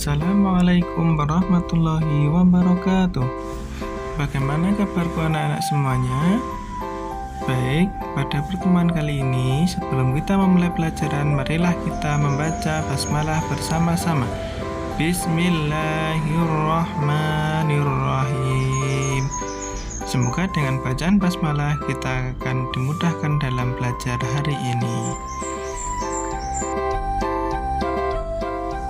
Assalamualaikum warahmatullahi wabarakatuh. Bagaimana kabarku anak-anak semuanya? Baik, pada pertemuan kali ini sebelum kita memulai pelajaran, marilah kita membaca basmalah bersama-sama. Bismillahirrahmanirrahim. Semoga dengan bacaan basmalah kita akan dimudahkan dalam belajar hari ini.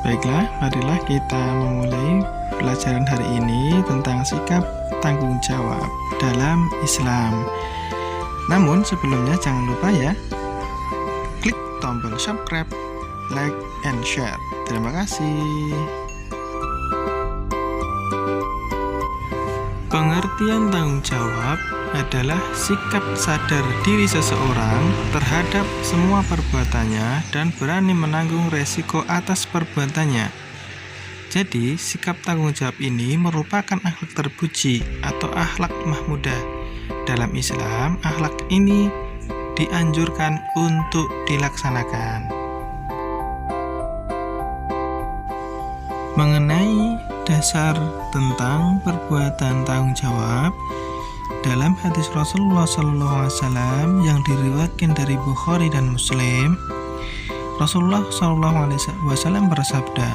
Baiklah, marilah kita memulai pelajaran hari ini tentang sikap tanggung jawab dalam Islam. Namun sebelumnya jangan lupa ya, klik tombol subscribe, like, and share. Terima kasih. Pengertian tanggung jawab adalah sikap sadar diri seseorang terhadap semua perbuatannya dan berani menanggung resiko atas perbuatannya. Jadi, sikap tanggung jawab ini merupakan akhlak terpuji atau akhlak mahmudah. Dalam Islam, akhlak ini dianjurkan untuk dilaksanakan. Mengenai dasar tentang perbuatan tanggung jawab, dalam hadis Rasulullah SAW yang diriwayatkan dari Bukhari dan Muslim, Rasulullah SAW bersabda,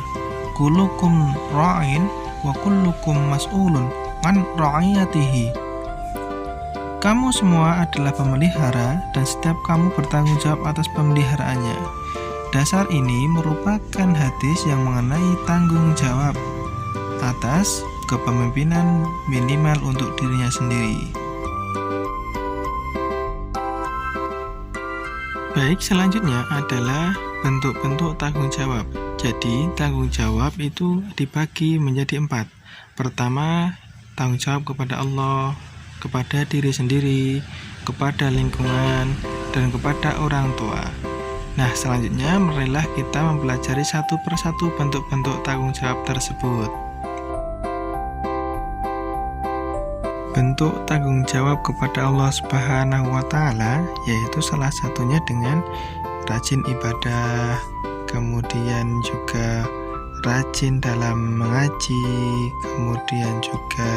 "Kullukum ra'in wa kullukum mas'ulun an ra'iyatihi." Kamu semua adalah pemelihara dan setiap kamu bertanggung jawab atas pemeliharaannya. Dasar ini merupakan hadis yang mengenai tanggung jawab atas kepemimpinan minimal untuk dirinya sendiri. Baik, selanjutnya adalah bentuk-bentuk tanggung jawab. Jadi, tanggung jawab itu dibagi menjadi 4. Pertama, tanggung jawab kepada Allah, kepada diri sendiri, kepada lingkungan, dan kepada orang tua. Nah, selanjutnya marilah kita mempelajari satu persatu bentuk-bentuk tanggung jawab tersebut. Bentuk tanggung jawab kepada Allah Subhanahu wa Ta'ala yaitu salah satunya dengan rajin ibadah, kemudian juga rajin dalam mengaji, kemudian juga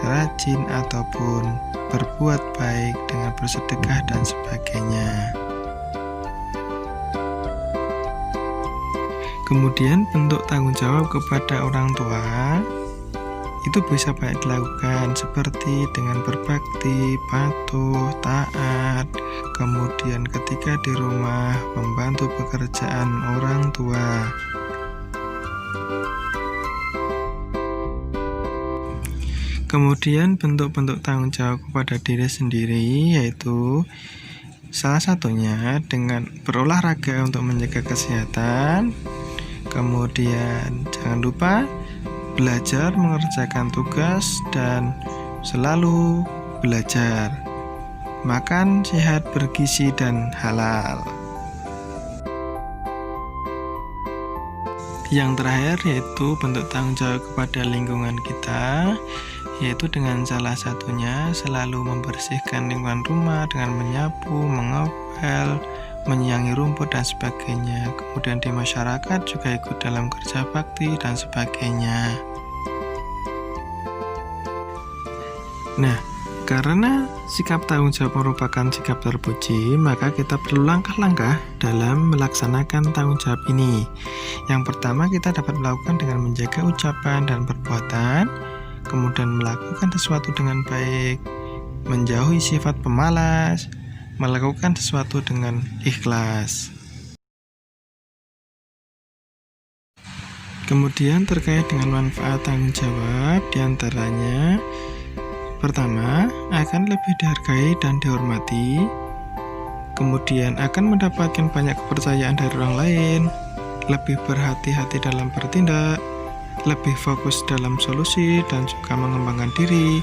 rajin ataupun berbuat baik dengan bersedekah dan sebagainya. Kemudian bentuk tanggung jawab kepada orang tua itu bisa baik dilakukan seperti dengan berbakti, patuh, taat, kemudian ketika di rumah membantu pekerjaan orang tua. Kemudian bentuk-bentuk tanggung jawab kepada diri sendiri yaitu salah satunya dengan berolahraga untuk menjaga kesehatan. Kemudian jangan lupa belajar mengerjakan tugas dan selalu belajar. Makan sehat, bergizi, dan halal. Yang terakhir yaitu bentuk tanggung jawab kepada lingkungan kita, yaitu dengan salah satunya selalu membersihkan lingkungan rumah dengan menyapu, mengepel, menyiangi rumput dan sebagainya. Kemudian di masyarakat juga ikut dalam kerja bakti dan sebagainya. Nah, karena sikap tanggung jawab merupakan sikap terpuji, maka kita perlu langkah-langkah dalam melaksanakan tanggung jawab ini. Yang pertama, kita dapat melakukan dengan menjaga ucapan dan perbuatan, kemudian melakukan sesuatu dengan baik, menjauhi sifat pemalas, melakukan sesuatu dengan ikhlas. Kemudian terkait dengan manfaat tanggung jawab, diantaranya pertama, akan lebih dihargai dan dihormati. Kemudian akan mendapatkan banyak kepercayaan dari orang lain, lebih berhati-hati dalam bertindak, lebih fokus dalam solusi dan juga mengembangkan diri.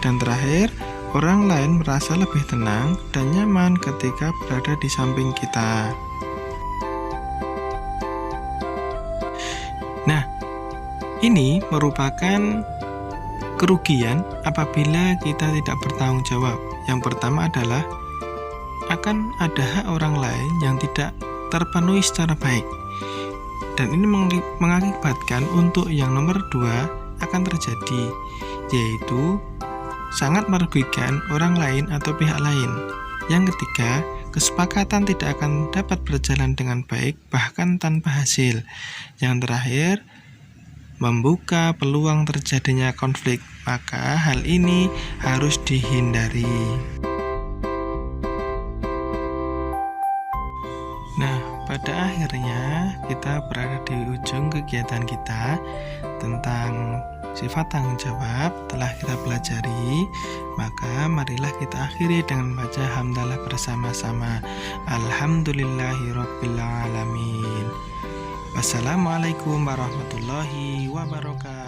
Dan terakhir, orang lain merasa lebih tenang dan nyaman ketika berada di samping kita. Nah, ini merupakan kerugian apabila kita tidak bertanggung jawab. Yang pertama adalah akan ada hak orang lain yang tidak terpenuhi secara baik. dan ini mengakibatkan untuk yang nomor 2 akan terjadi, yaitu sangat merugikan orang lain atau pihak lain. Yang ketiga, kesepakatan tidak akan dapat berjalan dengan baik bahkan tanpa hasil. Yang terakhir, membuka peluang terjadinya konflik, maka hal ini harus dihindari. Nah, pada akhirnya kita berada di ujung kegiatan kita tentang sifat tanggung jawab telah kita pelajari. Maka marilah kita akhiri dengan membaca hamdalah bersama-sama. Alhamdulillahirabbil alamin. Wassalamualaikum warahmatullahi wabarakatuh.